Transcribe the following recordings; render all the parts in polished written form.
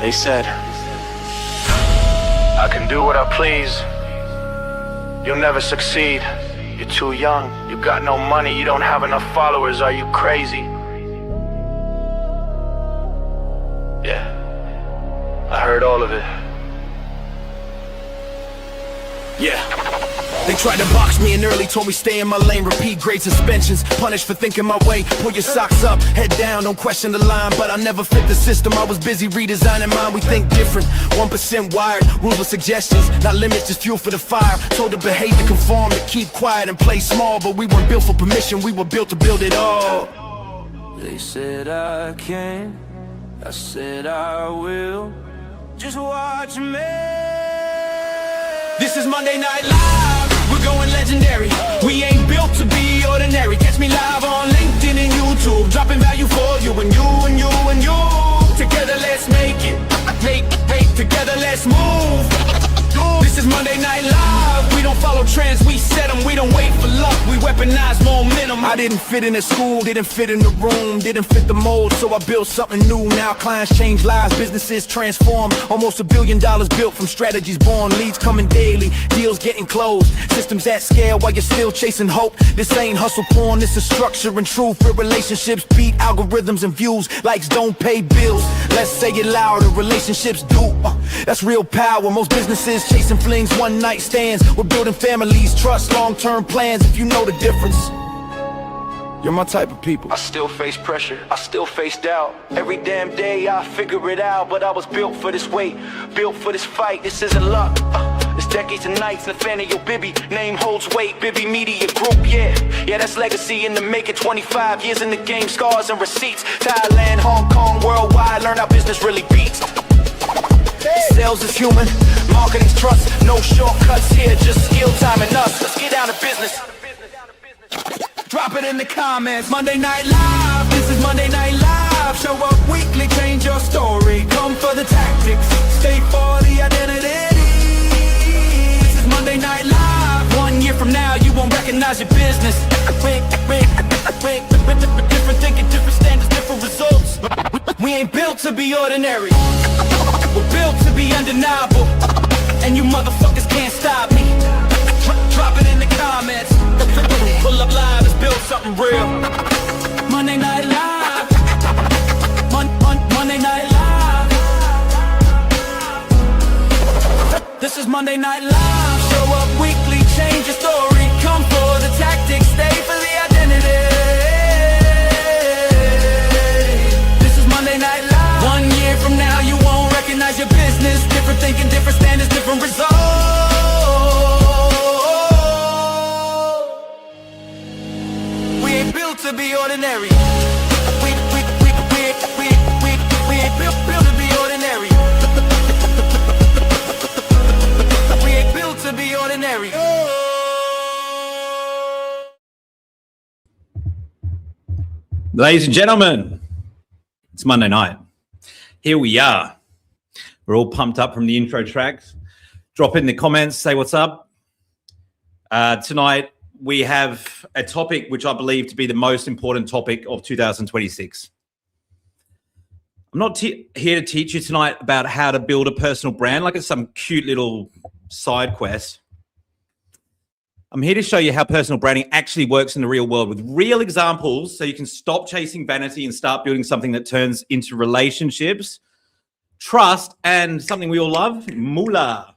They said, I can do what I please. You'll never succeed. You're too young. You got no money. You don't have enough followers. Are you crazy? Yeah, I heard all of it. Yeah. They tried to box me in early, told me stay in my lane, repeat grade suspensions, punished for thinking my way, pull your socks up, head down, don't question the line, but I never fit the system, I was busy redesigning mine, we think different, 1% wired, rules with suggestions, not limits, just fuel for the fire, told to behave to conform, to keep quiet and play small, but we weren't built for permission, we were built to build it all. They said I can, I said I will, just watch me. This is Monday Night Live, we're going legendary. We ain't built to be ordinary. Catch me live on LinkedIn and YouTube, dropping value for you and you and you and you. Together let's make it, together let's move. This is Monday Night Live, we don't follow trends, we set them. We don't wait for luck, we weaponize momentum. I didn't fit in a school, didn't fit in the room, didn't fit the mold, so I built something new. Now clients change lives, businesses transform. Almost $1 billion built from strategies born. Leads coming daily, deals getting closed, systems at scale while you're still chasing hope. This ain't hustle porn, this is structure and truth. Real relationships beat algorithms and views. Likes don't pay bills, let's say it louder. Relationships do, that's real power. Most businesses chasing flings, one night stands. We're building families, trust, long-term plans. If you know the difference, you're my type of people. I still face pressure, I still face doubt. Every damn day I figure it out. But I was built for this weight, built for this fight. This isn't luck, it's decades and nights. Nathaniel Bibby, name holds weight. Bibby Media Group, yeah, that's legacy in the making. 25 years in the game, scars and receipts. Thailand, Hong Kong, worldwide. Learn how business really beats. Sales is human, marketing's trust. No shortcuts here, just skill, time, and us. Let's get down to business. Drop it in the comments. Monday Night Live, this is Monday Night Live. Show up weekly, change your story. Come for the tactics, stay for the identity. This is Monday Night Live. 1 year from now, you won't recognize your business. Different thinking, different standards, different results. We ain't built to be ordinary, we're built to be undeniable. And you motherfuckers can't stop me. Drop it in the comments. Pull up live, let's build something real. Monday Night Live, Monday Night Live. This is Monday Night Live. Show up weekly, change your story. Come for the tactics, stay for the identity. This is Monday Night Live. 1 year from now, you won't recognize your business. Different thinking, different standards, different results. We ain't built to be ordinary. We ain't built to be ordinary. We ain't built to be ordinary. Ladies and gentlemen, it's Monday night. Here we are. We're all pumped up from the intro tracks. Drop in the comments, say what's up. Tonight, we have a topic which I believe to be the most important topic of 2026. I'm not here to teach you tonight about how to build a personal brand like it's some cute little side quest. I'm here to show you how personal branding actually works in the real world with real examples so you can stop chasing vanity and start building something that turns into relationships, trust, and something we all love, moolah.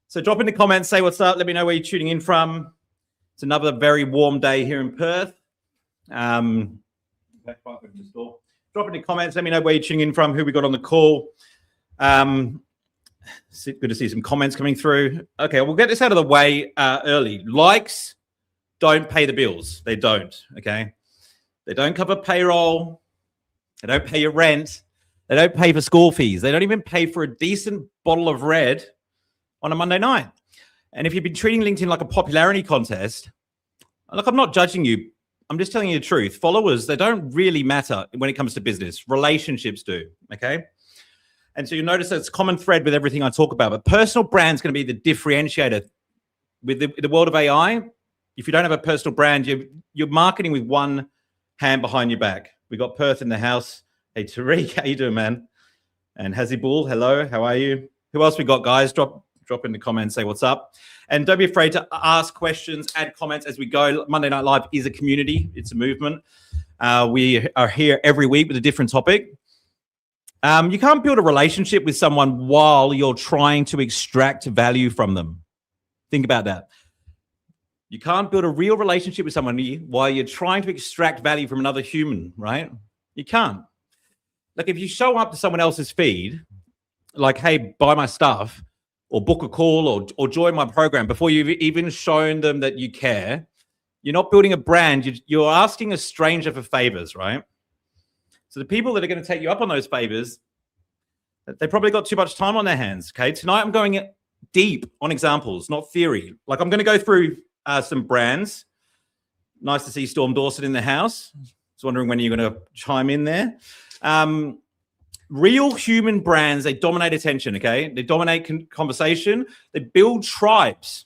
So drop in the comments, say what's up. Let me know where you're tuning in from. It's another very warm day here in Perth. Drop in the comments. Let me know where you're tuning in from, who we got on the call. Good to see some comments coming through. Okay, we'll get this out of the way early. Likes don't pay the bills. They don't, okay? They don't cover payroll. They don't pay your rent. They don't pay for school fees. They don't even pay for a decent bottle of red on a Monday night. And if you've been treating LinkedIn like a popularity contest, look, I'm not judging you. I'm just telling you the truth. Followers, they don't really matter when it comes to business. Relationships do, okay? And so you'll notice that it's a common thread with everything I talk about. But personal brand is going to be the differentiator. With the world of AI, if you don't have a personal brand, you're marketing with one hand behind your back. We got Perth in the house. Hey, Tariq, how you doing, man? And Hazibul, hello, how are you? Who else we got, guys? Drop in the comments, say what's up. And don't be afraid to ask questions, add comments as we go. Monday Night Live is a community. It's a movement. We are here every week with a different topic. You can't build a relationship with someone while you're trying to extract value from them. Think about that. You can't build a real relationship with someone while you're trying to extract value from another human, right? You can't. Like if you show up to someone else's feed, like, hey, buy my stuff or book a call or join my program before you've even shown them that you care, you're not building a brand. You're asking a stranger for favors, right? So the people that are going to take you up on those favors, they probably got too much time on their hands, okay? Tonight I'm going deep on examples, not theory. Like I'm going to go through some brands. Nice to see Storm Dawson in the house. I was wondering when you're going to chime in there. Real human brands, they dominate attention, okay? They dominate conversation. They build tribes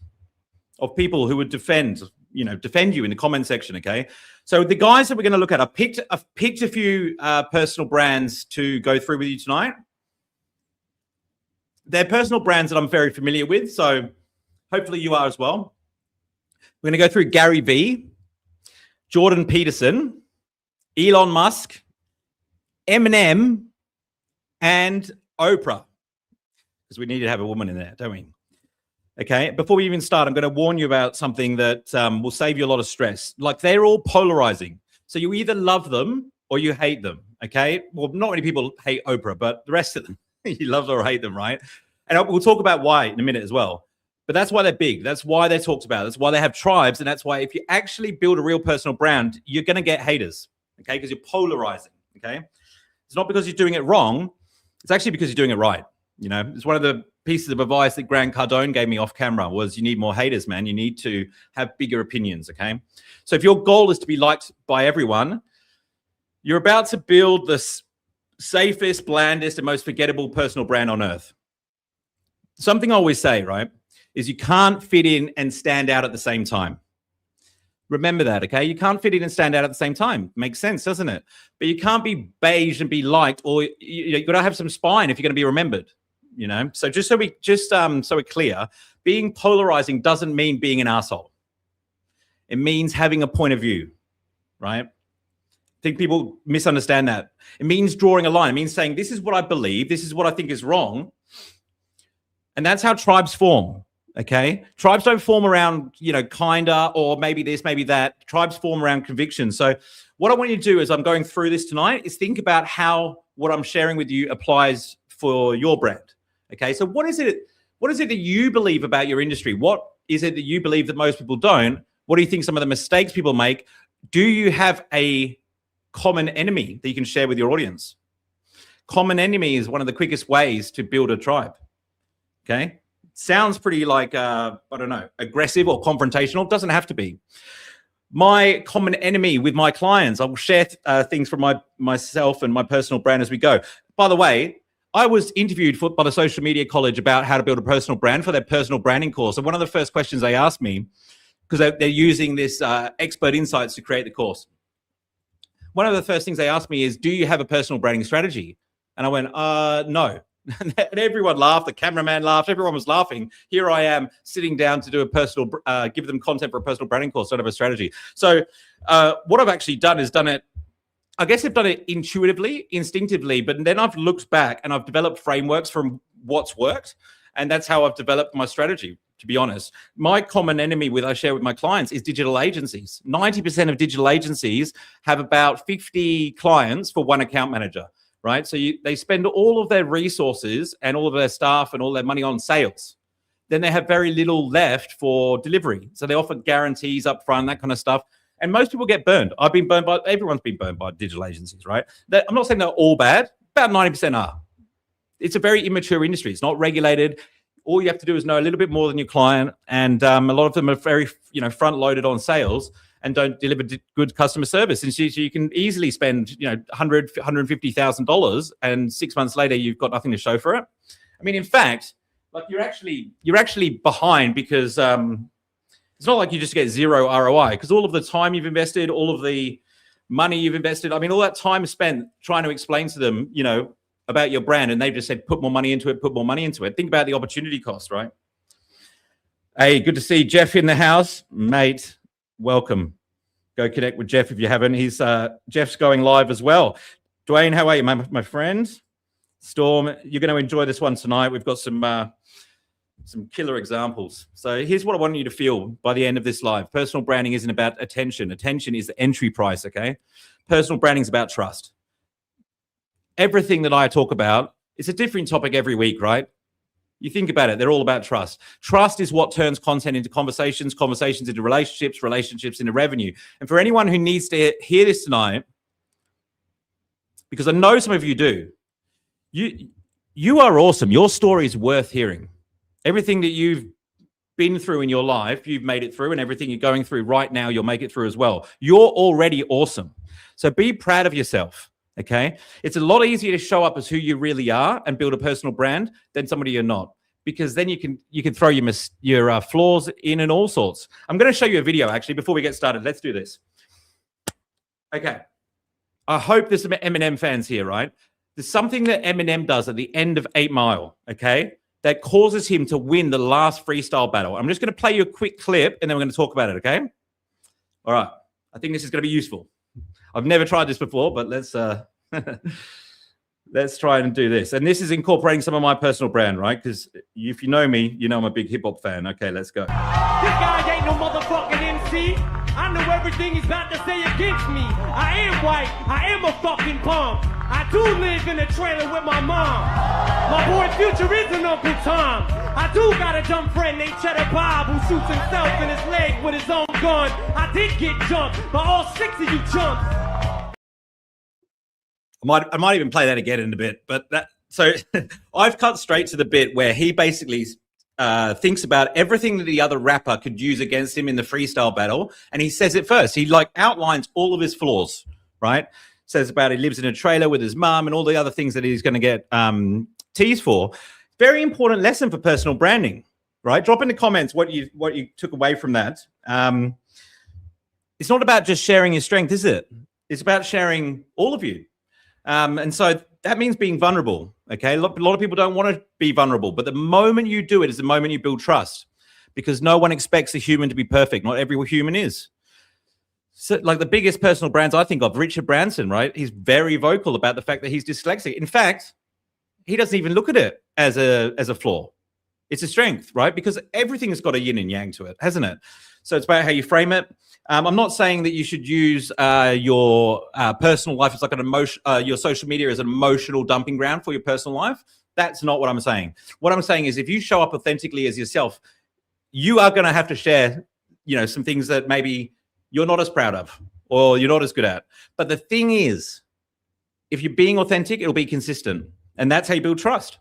of people who would defend you in the comment section, okay? So the guys that we're going to look at, I've picked a few personal brands to go through with you tonight. They're personal brands that I'm very familiar with, so hopefully you are as well. We're going to go through Gary Vee, Jordan Peterson, Elon Musk, Eminem, and Oprah, because we need to have a woman in there, don't we? Okay, before we even start, I'm going to warn you about something that will save you a lot of stress. Like they're all polarizing. So you either love them or you hate them, okay? Well, not many people hate Oprah, but the rest of them, you love or hate them, right? And we'll talk about why in a minute as well. But that's why they're big. That's why they're talked about. That's why they have tribes. And that's why if you actually build a real personal brand, you're going to get haters, okay? Because you're polarizing, okay? It's not because you're doing it wrong. It's actually because you're doing it right. You know, it's one of the pieces of advice that Grant Cardone gave me off camera was you need more haters, man. You need to have bigger opinions, okay? So if your goal is to be liked by everyone, you're about to build the safest, blandest, and most forgettable personal brand on earth. Something I always say, right, is you can't fit in and stand out at the same time. Remember that, okay? You can't fit in and stand out at the same time. Makes sense, doesn't it? But you can't be beige and be liked, or you got to have some spine if you're going to be remembered. You know, so so we're clear, being polarizing doesn't mean being an asshole. It means having a point of view, right? I think people misunderstand that. It means drawing a line. It means saying, this is what I believe. This is what I think is wrong. And that's how tribes form. Okay. Tribes don't form around, kinda, or maybe this, maybe that. Tribes form around conviction. So what I want you to do as I'm going through this tonight is think about how what I'm sharing with you applies for your brand. Okay. So what is it that you believe about your industry? What is it that you believe that most people don't? What do you think some of the mistakes people make? Do you have a common enemy that you can share with your audience? Common enemy is one of the quickest ways to build a tribe. Okay. Sounds pretty like, aggressive or confrontational. Doesn't have to be. My common enemy with my clients, I will share things from myself and my personal brand as we go. By the way, I was interviewed by the Social Media College about how to build a personal brand for their personal branding course. And one of the first questions they asked me, because they're using this expert insights to create the course. One of the first things they asked me is, do you have a personal branding strategy? And I went, no. And everyone laughed. The cameraman laughed. Everyone was laughing. Here I am sitting down to do give them content for a personal branding course. Don't have a strategy. So what I've actually done is I guess I've done it intuitively, instinctively, but then I've looked back and I've developed frameworks from what's worked. And that's how I've developed my strategy, to be honest. My common enemy I share with my clients is digital agencies. 90% of digital agencies have about 50 clients for one account manager. Right? So they spend all of their resources and all of their staff and all their money on sales. Then they have very little left for delivery. So they offer guarantees up front, that kind of stuff. And most people get burned. Everyone's been burned by digital agencies, right? I'm not saying they're all bad. About 90% are. It's a very immature industry. It's not regulated. All you have to do is know a little bit more than your client. And a lot of them are very, front loaded on sales and don't deliver good customer service. And so you can easily spend, $100,000, $150,000, and 6 months later you've got nothing to show for it. I mean, in fact, like you're actually behind because it's not like you just get zero ROI, because all of the time you've invested, all of the money you've invested, I mean, all that time spent trying to explain to them, about your brand and they've just said, put more money into it, put more money into it. Think about the opportunity cost, right? Hey, good to see Jeff in the house. Mate, welcome. Go connect with Jeff if you haven't. Jeff's going live as well. Dwayne, how are you, my friend? Storm, you're going to enjoy this one tonight. We've got some killer examples. So here's what I want you to feel by the end of this live. Personal branding isn't about attention. Attention is the entry price, okay? Personal branding is about trust. Everything that I talk about, it's a different topic every week, right? You think about it, they're all about trust. Trust is what turns content into conversations, conversations into relationships, relationships into revenue. And for anyone who needs to hear this tonight, because I know some of you do, you are awesome. Your story is worth hearing. Everything that you've been through in your life, you've made it through, and everything you're going through right now, you'll make it through as well. You're already awesome. So be proud of yourself. Okay, it's a lot easier to show up as who you really are and build a personal brand than somebody you're not, because then you can throw your flaws in and all sorts. I'm going to show you a video actually before we get started. Let's do this. Okay, I hope there's some Eminem fans here, right? There's something that Eminem does at the end of 8 Mile, okay, that causes him to win the last freestyle battle. I'm just going to play you a quick clip and then we're going to talk about it. Okay, all right. I think this is going to be useful. I've never tried this before, but let's let's try and do this. And this is incorporating some of my personal brand, right? Because if you know me, you know I'm a big hip hop fan. Okay, let's go. This guy ain't no motherfucking MC. I know everything he's about to say against me. I am white. I am a fucking punk. I do live in a trailer with my mom. My boy Future is an Uncle Tom. I do got a dumb friend named Cheddar Bob who shoots himself in his leg with his own gun. I did get jumped by all 6 of you chumps. I might even play that again in a bit, but so I've cut straight to the bit where he basically thinks about everything that the other rapper could use against him in the freestyle battle, and he says it first. He like outlines all of his flaws, right? Says about he lives in a trailer with his mom and all the other things that he's going to get teased for. Very important lesson for personal branding, right? Drop in the comments what you took away from that. It's not about just sharing your strength, is it? It's about sharing all of you. And so that means being vulnerable, okay? A lot of people don't want to be vulnerable, but the moment you do it is the moment you build trust, because no one expects a human to be perfect. Not every human is. So like the biggest personal brands I think of, Richard Branson, right? He's very vocal about the fact that he's dyslexic. In fact, he doesn't even look at it as a flaw. It's a strength, right? Because everything has got a yin and yang to it, hasn't it? So it's about how you frame it. I'm not saying that you should use your personal life as like an emotion, your social media as an emotional dumping ground for your personal life. That's not what I'm saying. What I'm saying is if you show up authentically as yourself, you are going to have to share, some things that maybe you're not as proud of or you're not as good at. But the thing is, if you're being authentic, it'll be consistent. And that's how you build trust.